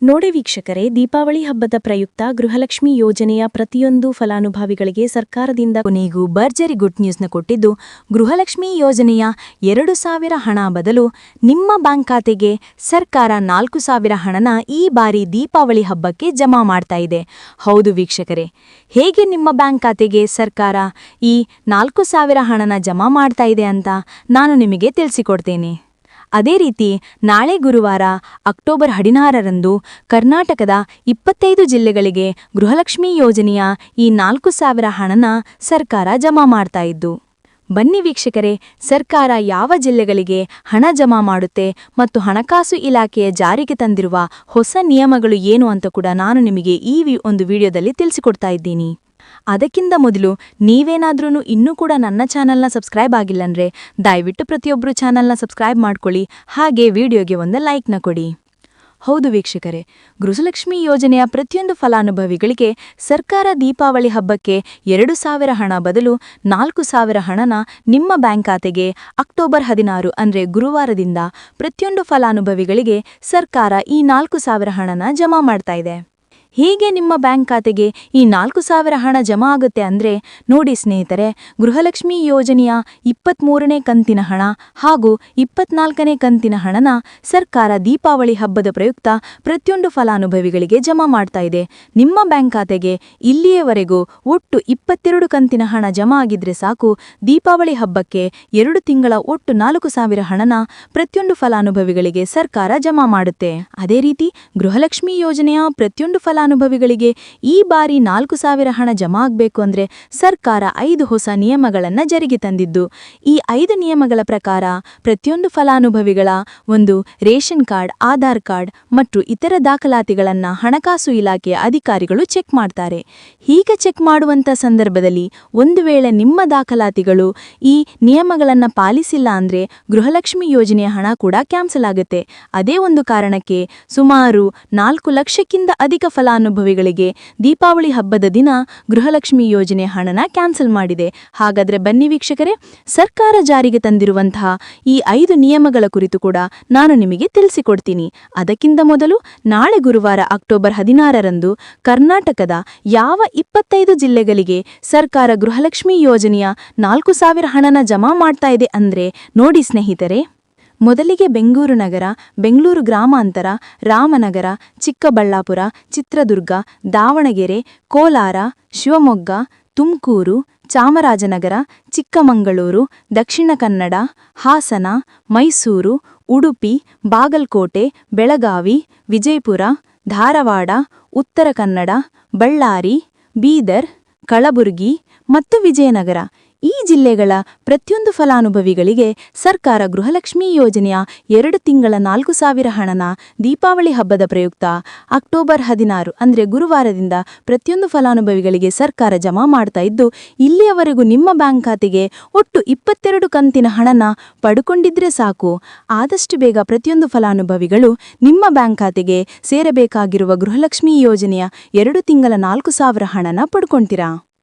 ನೋಡಿ ವೀಕ್ಷಕರೇ, ದೀಪಾವಳಿ ಹಬ್ಬದ ಪ್ರಯುಕ್ತ ಗೃಹಲಕ್ಷ್ಮಿ ಯೋಜನೆಯ ಪ್ರತಿಯೊಂದು ಫಲಾನುಭವಿಗಳಿಗೆ ಸರ್ಕಾರದಿಂದ ಕೊನೆಗೂ ಭರ್ಜರಿ ಗುಡ್ ನ್ಯೂಸ್ನ ಕೊಟ್ಟಿದ್ದು, ಗೃಹಲಕ್ಷ್ಮಿ ಯೋಜನೆಯ 2,000 ಹಣ ಬದಲು ನಿಮ್ಮ ಬ್ಯಾಂಕ್ ಖಾತೆಗೆ ಸರ್ಕಾರ 4,000 ಹಣನ ಈ ಬಾರಿ ದೀಪಾವಳಿ ಹಬ್ಬಕ್ಕೆ ಜಮಾ ಮಾಡ್ತಾ ಇದೆ. ಹೌದು ವೀಕ್ಷಕರೇ, ಹೇಗೆ ನಿಮ್ಮ ಬ್ಯಾಂಕ್ ಖಾತೆಗೆ ಸರ್ಕಾರ ಈ 4,000 ಹಣನ ಜಮಾ ಮಾಡ್ತಾ ಇದೆ ಅಂತ ನಾನು ನಿಮಗೆ ತಿಳಿಸಿಕೊಡ್ತೇನೆ. ಅದೇ ರೀತಿ ನಾಳೆ ಗುರುವಾರ ಅಕ್ಟೋಬರ್ 16ರಂದು ಕರ್ನಾಟಕದ 25 ಜಿಲ್ಲೆಗಳಿಗೆ ಗೃಹಲಕ್ಷ್ಮಿ ಯೋಜನೆಯ ಈ 4,000 ಹಣನ ಸರ್ಕಾರ ಜಮಾ ಮಾಡ್ತಾ ಇದ್ದು. ಬನ್ನಿ ವೀಕ್ಷಕರೇ, ಸರ್ಕಾರ ಯಾವ ಜಿಲ್ಲೆಗಳಿಗೆ ಹಣ ಜಮಾ ಮಾಡುತ್ತೆ ಮತ್ತು ಹಣಕಾಸು ಇಲಾಖೆಯ ಜಾರಿಗೆ ತಂದಿರುವ ಹೊಸ ನಿಯಮಗಳು ಏನು ಅಂತ ಕೂಡ ನಾನು ನಿಮಗೆ ಈ ಒಂದು ವಿಡಿಯೋದಲ್ಲಿ ತಿಳಿಸಿಕೊಡ್ತಾ ಇದ್ದೀನಿ. ಅದಕ್ಕಿಂತ ಮೊದಲು ನೀವೇನಾದ್ರೂ ಇನ್ನೂ ಕೂಡ ನನ್ನ ಚಾನಲ್ನ ಸಬ್ಸ್ಕ್ರೈಬ್ ಆಗಿಲ್ಲಂದ್ರೆ ದಯವಿಟ್ಟು ಪ್ರತಿಯೊಬ್ಬರು ಚಾನಲ್ನ ಸಬ್ಸ್ಕ್ರೈಬ್ ಮಾಡ್ಕೊಳ್ಳಿ, ಹಾಗೆ ವಿಡಿಯೋಗೆ ಒಂದು ಲೈಕ್ನ ಕೊಡಿ. ಹೌದು ವೀಕ್ಷಕರೇ, ಗೃಹಲಕ್ಷ್ಮಿ ಯೋಜನೆಯ ಪ್ರತಿಯೊಂದು ಫಲಾನುಭವಿಗಳಿಗೆ ಸರ್ಕಾರ ದೀಪಾವಳಿ ಹಬ್ಬಕ್ಕೆ 2,000 ಹಣ ಬದಲು 4,000 ಹಣನ ನಿಮ್ಮ ಬ್ಯಾಂಕ್ ಖಾತೆಗೆ ಅಕ್ಟೋಬರ್ 16 ಅಂದ್ರೆ ಗುರುವಾರದಿಂದ ಪ್ರತಿಯೊಂದು ಫಲಾನುಭವಿಗಳಿಗೆ ಸರ್ಕಾರ ಈ 4,000 ಹಣನ ಜಮಾ ಮಾಡ್ತಾ ಇದೆ. ಹೀಗೆ ನಿಮ್ಮ ಬ್ಯಾಂಕ್ ಖಾತೆಗೆ ಈ 4,000 ಹಣ ಜಮಾ ಆಗುತ್ತೆ ಅಂದ್ರೆ ನೋಡಿ ಸ್ನೇಹಿತರೆ, ಗೃಹಲಕ್ಷ್ಮಿ ಯೋಜನೆಯ 23ನೇ ಕಂತಿನ ಹಣ ಹಾಗೂ 24ನೇ ಕಂತಿನ ಹಣನ ಸರ್ಕಾರ ದೀಪಾವಳಿ ಹಬ್ಬದ ಪ್ರಯುಕ್ತ ಪ್ರತಿಯೊಂದು ಫಲಾನುಭವಿಗಳಿಗೆ ಜಮಾ ಮಾಡ್ತಾ ಇದೆ. ನಿಮ್ಮ ಬ್ಯಾಂಕ್ ಖಾತೆಗೆ ಇಲ್ಲಿಯವರೆಗೂ ಒಟ್ಟು 22 ಕಂತಿನ ಹಣ ಜಮಾ ಆಗಿದ್ರೆ ಸಾಕು, ದೀಪಾವಳಿ ಹಬ್ಬಕ್ಕೆ 2 ತಿಂಗಳ ಒಟ್ಟು 4,000 ಹಣನ ಪ್ರತಿಯೊಂದು ಫಲಾನುಭವಿಗಳಿಗೆ ಸರ್ಕಾರ ಜಮಾ ಮಾಡುತ್ತೆ. ಅದೇ ರೀತಿ ಗೃಹಲಕ್ಷ್ಮಿ ಯೋಜನೆಯ ಪ್ರತಿಯೊಂದು ಫಲಾನುಭವಿಗಳಿಗೆ ಈ ಬಾರಿ 4,000 ಹಣ ಜಮಾ ಆಗಬೇಕು ಅಂದ್ರೆ ಸರ್ಕಾರ 5 ಹೊಸ ನಿಯಮಗಳನ್ನು ಜಾರಿಗೆ ತಂದಿದ್ದು. ಈ 5 ನಿಯಮಗಳ ಪ್ರಕಾರ ಪ್ರತಿಯೊಂದು ಫಲಾನುಭವಿಗಳ ಒಂದು ರೇಷನ್ ಕಾರ್ಡ್, ಆಧಾರ್ ಕಾರ್ಡ್ ಮತ್ತು ಇತರ ದಾಖಲಾತಿಗಳನ್ನು ಹಣಕಾಸು ಇಲಾಖೆಯ ಅಧಿಕಾರಿಗಳು ಚೆಕ್ ಮಾಡ್ತಾರೆ. ಹೀಗೆ ಚೆಕ್ ಮಾಡುವಂಥ ಸಂದರ್ಭದಲ್ಲಿ ಒಂದು ವೇಳೆ ನಿಮ್ಮ ದಾಖಲಾತಿಗಳು ಈ ನಿಯಮಗಳನ್ನು ಪಾಲಿಸಿಲ್ಲ ಅಂದ್ರೆ ಗೃಹಲಕ್ಷ್ಮಿ ಯೋಜನೆಯ ಹಣ ಕೂಡ ಕ್ಯಾನ್ಸಲ್ ಆಗುತ್ತೆ. ಅದೇ ಒಂದು ಕಾರಣಕ್ಕೆ ಸುಮಾರು 4 ಲಕ್ಷಕ್ಕಿಂತ ಅಧಿಕ ಫಲಾನುಭವಿಗಳಿಗೆ ದೀಪಾವಳಿ ಹಬ್ಬದ ದಿನ ಗೃಹಲಕ್ಷ್ಮಿ ಯೋಜನೆ ಹಣನ ಕ್ಯಾನ್ಸಲ್ ಮಾಡಿದೆ. ಹಾಗಾದ್ರೆ ಬನ್ನಿ ವೀಕ್ಷಕರೇ, ಸರ್ಕಾರ ಜಾರಿಗೆ ತಂದಿರುವಂತಹ ಈ 5 ನಿಯಮಗಳ ಕುರಿತು ಕೂಡ ನಾನು ನಿಮಗೆ ತಿಳಿಸಿಕೊಡ್ತೀನಿ. ಅದಕ್ಕಿಂತ ಮೊದಲು ನಾಳೆ ಗುರುವಾರ ಅಕ್ಟೋಬರ್ 16ರಂದು ಕರ್ನಾಟಕದ ಯಾವ 25 ಜಿಲ್ಲೆಗಳಿಗೆ ಸರ್ಕಾರ ಗೃಹಲಕ್ಷ್ಮಿ ಯೋಜನೆಯ 4,000 ಹಣನ ಜಮಾ ಮಾಡ್ತಾ ಇದೆ ಅಂದ್ರೆ ನೋಡಿ ಸ್ನೇಹಿತರೆ, ಮೊದಲಿಗೆ ಬೆಂಗಳೂರು ನಗರ, ಬೆಂಗಳೂರು ಗ್ರಾಮಾಂತರ, ರಾಮನಗರ, ಚಿಕ್ಕಬಳ್ಳಾಪುರ, ಚಿತ್ರದುರ್ಗ, ದಾವಣಗೆರೆ, ಕೋಲಾರ, ಶಿವಮೊಗ್ಗ, ತುಮಕೂರು, ಚಾಮರಾಜನಗರ, ಚಿಕ್ಕಮಗಳೂರು, ದಕ್ಷಿಣ ಕನ್ನಡ, ಹಾಸನ, ಮೈಸೂರು, ಉಡುಪಿ, ಬಾಗಲಕೋಟೆ, ಬೆಳಗಾವಿ, ವಿಜಯಪುರ, ಧಾರವಾಡ, ಉತ್ತರ ಕನ್ನಡ, ಬಳ್ಳಾರಿ, ಬೀದರ್, ಕಲಬುರಗಿ ಮತ್ತು ವಿಜಯನಗರ ಈ ಜಿಲ್ಲೆಗಳ ಪ್ರತಿಯೊಂದು ಫಲಾನುಭವಿಗಳಿಗೆ ಸರ್ಕಾರ ಗೃಹಲಕ್ಷ್ಮಿ ಯೋಜನೆಯ 2 ತಿಂಗಳ 4,000 ಹಣನ ದೀಪಾವಳಿ ಹಬ್ಬದ ಪ್ರಯುಕ್ತ ಅಕ್ಟೋಬರ್ 16 ಅಂದ್ರೆ ಗುರುವಾರದಿಂದ ಪ್ರತಿಯೊಂದು ಫಲಾನುಭವಿಗಳಿಗೆ ಸರ್ಕಾರ ಜಮಾ ಮಾಡ್ತಾ ಇದ್ದು, ಇಲ್ಲಿಯವರೆಗೂ ನಿಮ್ಮ ಬ್ಯಾಂಕ್ ಖಾತೆಗೆ ಒಟ್ಟು 22 ಕಂತಿನ ಹಣನ ಪಡ್ಕೊಂಡಿದ್ರೆ ಸಾಕು. ಆದಷ್ಟು ಬೇಗ ಪ್ರತಿಯೊಂದು ಫಲಾನುಭವಿಗಳು ನಿಮ್ಮ ಬ್ಯಾಂಕ್ ಖಾತೆಗೆ ಸೇರಬೇಕಾಗಿರುವ ಗೃಹಲಕ್ಷ್ಮಿ ಯೋಜನೆಯ 2 ತಿಂಗಳ 4,000 ಹಣನ ಪಡ್ಕೊಳ್ತೀರಾ.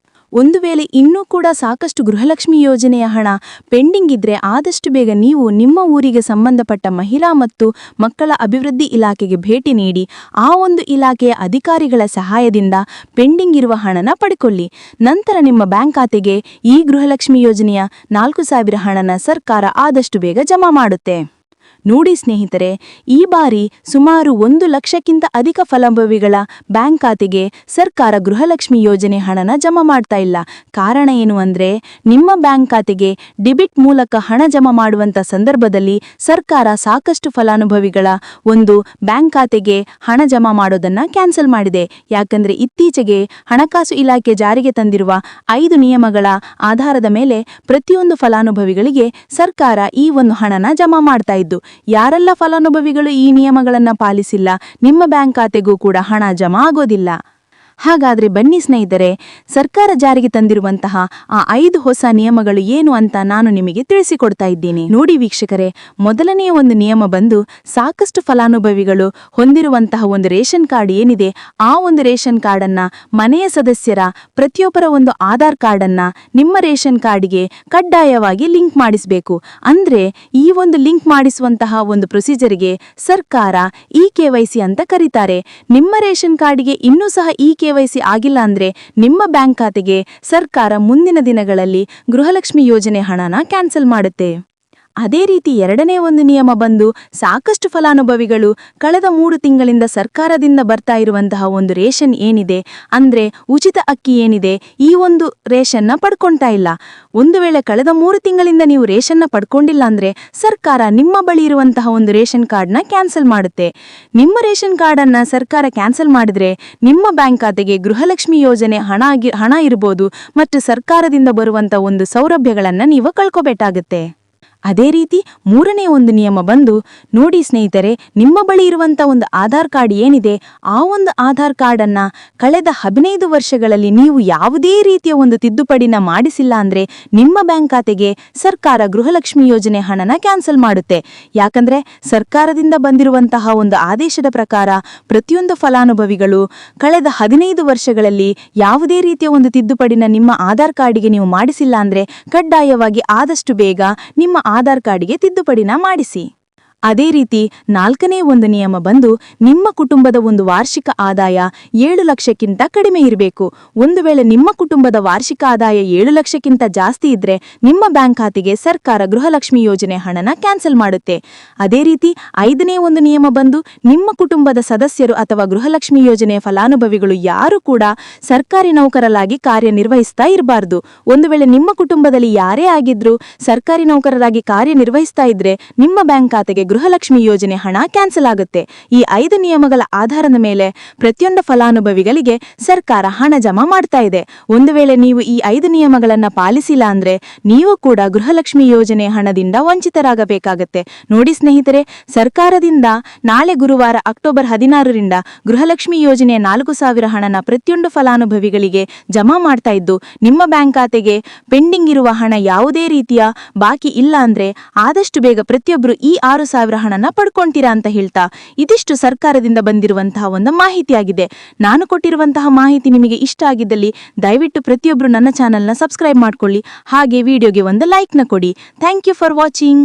ಒಂದು ವೇಳೆ ಇನ್ನೂ ಕೂಡ ಸಾಕಷ್ಟು ಗೃಹಲಕ್ಷ್ಮಿ ಯೋಜನೆಯ ಹಣ ಪೆಂಡಿಂಗ್ ಇದ್ರೆ ಆದಷ್ಟು ಬೇಗ ನೀವು ನಿಮ್ಮ ಊರಿಗೆ ಸಂಬಂಧಪಟ್ಟ ಮಹಿಳಾ ಮತ್ತು ಮಕ್ಕಳ ಅಭಿವೃದ್ಧಿ ಇಲಾಖೆಗೆ ಭೇಟಿ ನೀಡಿ ಆ ಒಂದು ಇಲಾಖೆಯ ಅಧಿಕಾರಿಗಳ ಸಹಾಯದಿಂದ ಪೆಂಡಿಂಗ್ ಇರುವ ಹಣನ ಪಡ್ಕೊಳ್ಳಿ. ನಂತರ ನಿಮ್ಮ ಬ್ಯಾಂಕ್ ಖಾತೆಗೆ ಈ ಗೃಹಲಕ್ಷ್ಮಿ ಯೋಜನೆಯ 4,000 ಹಣನ ಸರ್ಕಾರ ಆದಷ್ಟು ಬೇಗ ಜಮಾ ಮಾಡುತ್ತೆ. ನೋಡಿ ಸ್ನೇಹಿತರೆ, ಈ ಬಾರಿ ಸುಮಾರು 1 ಲಕ್ಷಕ್ಕಿಂತ ಅಧಿಕ ಫಲಾನುಭವಿಗಳ ಬ್ಯಾಂಕ್ ಖಾತೆಗೆ ಸರ್ಕಾರ ಗೃಹಲಕ್ಷ್ಮಿ ಯೋಜನೆ ಹಣನ ಜಮಾ ಮಾಡ್ತಾ ಇಲ್ಲ. ಕಾರಣ ಏನು ಅಂದ್ರೆ, ನಿಮ್ಮ ಬ್ಯಾಂಕ್ ಖಾತೆಗೆ ಡೆಬಿಟ್ ಮೂಲಕ ಹಣ ಜಮಾ ಮಾಡುವಂಥ ಸಂದರ್ಭದಲ್ಲಿ ಸರ್ಕಾರ ಸಾಕಷ್ಟು ಫಲಾನುಭವಿಗಳ ಒಂದು ಬ್ಯಾಂಕ್ ಖಾತೆಗೆ ಹಣ ಜಮಾ ಮಾಡೋದನ್ನ ಕ್ಯಾನ್ಸಲ್ ಮಾಡಿದೆ. ಯಾಕಂದ್ರೆ ಇತ್ತೀಚೆಗೆ ಹಣಕಾಸು ಇಲಾಖೆ ಜಾರಿಗೆ ತಂದಿರುವ 5 ನಿಯಮಗಳ ಆಧಾರದ ಮೇಲೆ ಪ್ರತಿಯೊಂದು ಫಲಾನುಭವಿಗಳಿಗೆ ಸರ್ಕಾರ ಈ ಒಂದು ಹಣನ ಜಮಾ ಮಾಡ್ತಾ ಇದ್ದು, ಯಾರೆಲ್ಲ ಫಲಾನುಭವಿಗಳು ಈ ನಿಯಮಗಳನ್ನು ಪಾಲಿಸಿಲ್ಲ ನಿಮ್ಮ ಬ್ಯಾಂಕ್ ಖಾತೆಗೂ ಕೂಡ ಹಣ ಜಮಾ ಆಗೋದಿಲ್ಲ. ಹಾಗಾದ್ರೆ ಬನ್ನಿ ಸ್ನೇಹಿತರೆ, ಸರ್ಕಾರ ಜಾರಿಗೆ ತಂದಿರುವಂತಹ ಆ 5 ಹೊಸ ನಿಯಮಗಳು ಏನು ಅಂತ ನಾನು ನಿಮಗೆ ತಿಳಿಸಿಕೊಡ್ತಾ ಇದ್ದೀನಿ. ನೋಡಿ ವೀಕ್ಷಕರೇ, ಮೊದಲನೆಯ ಒಂದು ನಿಯಮ ಬಂದು ಸಾಕಷ್ಟು ಫಲಾನುಭವಿಗಳು ಹೊಂದಿರುವಂತಹ ಒಂದು ರೇಷನ್ ಕಾರ್ಡ್ ಏನಿದೆ, ಆ ಒಂದು ರೇಷನ್ ಕಾರ್ಡ್ ಅನ್ನ ಮನೆಯ ಸದಸ್ಯರ ಪ್ರತಿಯೊಬ್ಬರ ಒಂದು ಆಧಾರ್ ಕಾರ್ಡ್ ಅನ್ನ ನಿಮ್ಮ ರೇಷನ್ ಕಾರ್ಡ್ಗೆ ಕಡ್ಡಾಯವಾಗಿ ಲಿಂಕ್ ಮಾಡಿಸಬೇಕು. ಅಂದ್ರೆ ಈ ಒಂದು ಲಿಂಕ್ ಮಾಡಿಸುವಂತಹ ಒಂದು ಪ್ರೊಸೀಜರ್ಗೆ ಸರ್ಕಾರ ಇ-KYC ಅಂತ ಕರೀತಾರೆ. ನಿಮ್ಮ ರೇಷನ್ ಕಾರ್ಡ್ಗೆ ಇನ್ನೂ ಸಹ ಇ-KYC ಆಗಿಲ್ಲ ಅಂದ್ರೆ ನಿಮ್ಮ ಬ್ಯಾಂಕ್ ಖಾತೆಗೆ ಸರ್ಕಾರ ಮುಂದಿನ ದಿನಗಳಲ್ಲಿ ಗೃಹಲಕ್ಷ್ಮಿ ಯೋಜನೆ ಹಣನ ಕ್ಯಾನ್ಸಲ್ ಮಾಡುತ್ತೆ. ಅದೇ ರೀತಿ ಎರಡನೇ ಒಂದು ನಿಯಮ ಬಂದು ಸಾಕಷ್ಟು ಫಲಾನುಭವಿಗಳು ಕಳೆದ 3 ತಿಂಗಳಿಂದ ಸರ್ಕಾರದಿಂದ ಬರ್ತಾ ಇರುವಂತಹ ಒಂದು ರೇಷನ್ ಏನಿದೆ, ಅಂದ್ರೆ ಉಚಿತ ಅಕ್ಕಿ ಏನಿದೆ, ಈ ಒಂದು ರೇಷನ್ನ ಪಡ್ಕೊಳ್ತಾ ಇಲ್ಲ. ಒಂದು ವೇಳೆ ಕಳೆದ 3 ತಿಂಗಳಿಂದ ನೀವು ರೇಷನ್ನ ಪಡ್ಕೊಂಡಿಲ್ಲ ಅಂದ್ರೆ ಸರ್ಕಾರ ನಿಮ್ಮ ಬಳಿ ಇರುವಂತಹ ಒಂದು ರೇಷನ್ ಕಾರ್ಡ್ನ ಕ್ಯಾನ್ಸಲ್ ಮಾಡುತ್ತೆ. ನಿಮ್ಮ ರೇಷನ್ ಕಾರ್ಡನ್ನ ಸರ್ಕಾರ ಕ್ಯಾನ್ಸಲ್ ಮಾಡಿದ್ರೆ ನಿಮ್ಮ ಬ್ಯಾಂಕ್ ಖಾತೆಗೆ ಗೃಹಲಕ್ಷ್ಮಿ ಯೋಜನೆ ಹಣ ಇರ್ಬೋದು ಮತ್ತು ಸರ್ಕಾರದಿಂದ ಬರುವಂತ ಒಂದು ಸೌಲಭ್ಯಗಳನ್ನ ನೀವು ಕಳ್ಕೋಬೇಕಾಗತ್ತೆ. ಅದೇ ರೀತಿ ಮೂರನೇ ಒಂದು ನಿಯಮ ಬಂದು ನೋಡಿ ಸ್ನೇಹಿತರೆ, ನಿಮ್ಮ ಬಳಿ ಇರುವಂತ ಒಂದು ಆಧಾರ್ ಕಾರ್ಡ್ ಏನಿದೆ, ಆ ಒಂದು ಆಧಾರ್ ಕಾರ್ಡ್ ಅನ್ನ ಕಳೆದ 15 ವರ್ಷಗಳಲ್ಲಿ ನೀವು ಯಾವುದೇ ರೀತಿಯ ಒಂದು ತಿದ್ದುಪಡಿನ ಮಾಡಿಸಿಲ್ಲ ಅಂದ್ರೆ ನಿಮ್ಮ ಬ್ಯಾಂಕ್ ಖಾತೆಗೆ ಸರ್ಕಾರ ಗೃಹಲಕ್ಷ್ಮಿ ಯೋಜನೆ ಹಣನ ಕ್ಯಾನ್ಸಲ್ ಮಾಡುತ್ತೆ. ಯಾಕಂದ್ರೆ ಸರ್ಕಾರದಿಂದ ಬಂದಿರುವಂತಹ ಒಂದು ಆದೇಶದ ಪ್ರಕಾರ ಪ್ರತಿಯೊಂದು ಫಲಾನುಭವಿಗಳು ಕಳೆದ 15 ವರ್ಷಗಳಲ್ಲಿ ಯಾವುದೇ ರೀತಿಯ ಒಂದು ತಿದ್ದುಪಡಿನ ನಿಮ್ಮ ಆಧಾರ್ ಕಾರ್ಡಿಗೆ ನೀವು ಮಾಡಿಸಿಲ್ಲ ಅಂದ್ರೆ ಕಡ್ಡಾಯವಾಗಿ ಆದಷ್ಟು ಬೇಗ ನಿಮ್ಮ ಆಧಾರ್ ಕಾರ್ಡ್ಗೆ ತಿದ್ದುಪಡಿನ ಮಾಡಿಸಿ. ಅದೇ ರೀತಿ 4ನೇ ಒಂದು ನಿಯಮ ಬಂದು ನಿಮ್ಮ ಕುಟುಂಬದ ಒಂದು ವಾರ್ಷಿಕ ಆದಾಯ 7 ಲಕ್ಷಕ್ಕಿಂತ ಕಡಿಮೆ ಇರಬೇಕು. ಒಂದು ವೇಳೆ ನಿಮ್ಮ ಕುಟುಂಬದ ವಾರ್ಷಿಕ ಆದಾಯ 7 ಲಕ್ಷಕ್ಕಿಂತ ಜಾಸ್ತಿ ಇದ್ರೆ ನಿಮ್ಮ ಬ್ಯಾಂಕ್ ಖಾತೆಗೆ ಸರ್ಕಾರ ಗೃಹಲಕ್ಷ್ಮಿ ಯೋಜನೆ ಹಣನ ಕ್ಯಾನ್ಸಲ್ ಮಾಡುತ್ತೆ. ಅದೇ ರೀತಿ 5ನೇ ಒಂದು ನಿಯಮ ಬಂದು ನಿಮ್ಮ ಕುಟುಂಬದ ಸದಸ್ಯರು ಅಥವಾ ಗೃಹಲಕ್ಷ್ಮಿ ಯೋಜನೆಯ ಫಲಾನುಭವಿಗಳು ಯಾರು ಕೂಡ ಸರ್ಕಾರಿ ನೌಕರರಾಗಿ ಕಾರ್ಯನಿರ್ವಹಿಸ್ತಾ ಇರಬಾರ್ದು. ಒಂದು ವೇಳೆ ನಿಮ್ಮ ಕುಟುಂಬದಲ್ಲಿ ಯಾರೇ ಆಗಿದ್ರೂ ಸರ್ಕಾರಿ ನೌಕರರಾಗಿ ಕಾರ್ಯನಿರ್ವಹಿಸ್ತಾ ಇದ್ರೆ ನಿಮ್ಮ ಬ್ಯಾಂಕ್ ಖಾತೆಗೆ ಗೃಹಲಕ್ಷ್ಮಿ ಯೋಜನೆ ಹಣ ಕ್ಯಾನ್ಸಲ್ ಆಗುತ್ತೆ. ಈ 5 ನಿಯಮಗಳ ಆಧಾರದ ಮೇಲೆ ಪ್ರತಿಯೊಂದು ಫಲಾನುಭವಿಗಳಿಗೆ ಸರ್ಕಾರ ಹಣ ಜಮಾ ಮಾಡ್ತಾ ಇದೆ. ಒಂದು ವೇಳೆ ನೀವು ಈ 5 ನಿಯಮಗಳನ್ನ ಪಾಲಿಸಿಲ್ಲ ಅಂದ್ರೆ ನೀವು ಕೂಡ ಗೃಹಲಕ್ಷ್ಮಿ ಯೋಜನೆ ಹಣದಿಂದ ವಂಚಿತರಾಗಬೇಕಾಗತ್ತೆ. ನೋಡಿ ಸ್ನೇಹಿತರೆ, ಸರ್ಕಾರದಿಂದ ನಾಳೆ ಗುರುವಾರ ಅಕ್ಟೋಬರ್ 16ರಿಂದ ಗೃಹಲಕ್ಷ್ಮಿ ಯೋಜನೆಯ 4,000 ಹಣನ ಪ್ರತಿಯೊಂದು ಫಲಾನುಭವಿಗಳಿಗೆ ಜಮಾ ಮಾಡ್ತಾ ಇದ್ದು, ನಿಮ್ಮ ಬ್ಯಾಂಕ್ ಖಾತೆಗೆ ಪೆಂಡಿಂಗ್ ಇರುವ ಹಣ ಯಾವುದೇ ರೀತಿಯ ಬಾಕಿ ಇಲ್ಲ ಅಂದ್ರೆ ಆದಷ್ಟು ಬೇಗ ಪ್ರತಿಯೊಬ್ಬರು ಈ 6,000 ಹಣನ ಪಡ್ಕೊಂತೀರಾ ಅಂತ ಹೇಳ್ತಾ ಇದಿಷ್ಟು ಸರ್ಕಾರದಿಂದ ಬಂದಿರುವಂತಹ ಒಂದು ಮಾಹಿತಿಯಾಗಿದೆ. ನಾನು ಕೊಟ್ಟಿರುವಂತಹ ಮಾಹಿತಿ ನಿಮಗೆ ಇಷ್ಟ ಆಗಿದ್ದಲ್ಲಿ ದಯವಿಟ್ಟು ಪ್ರತಿಯೊಬ್ಬರು ನನ್ನ ಚಾನೆಲ್ನ ಸಬ್ಸ್ಕ್ರೈಬ್ ಮಾಡ್ಕೊಳ್ಳಿ. ಹಾಗೆ ವಿಡಿಯೋಗೆ ಒಂದು ಲೈಕ್ನ ಕೊಡಿ. Thank you for watching.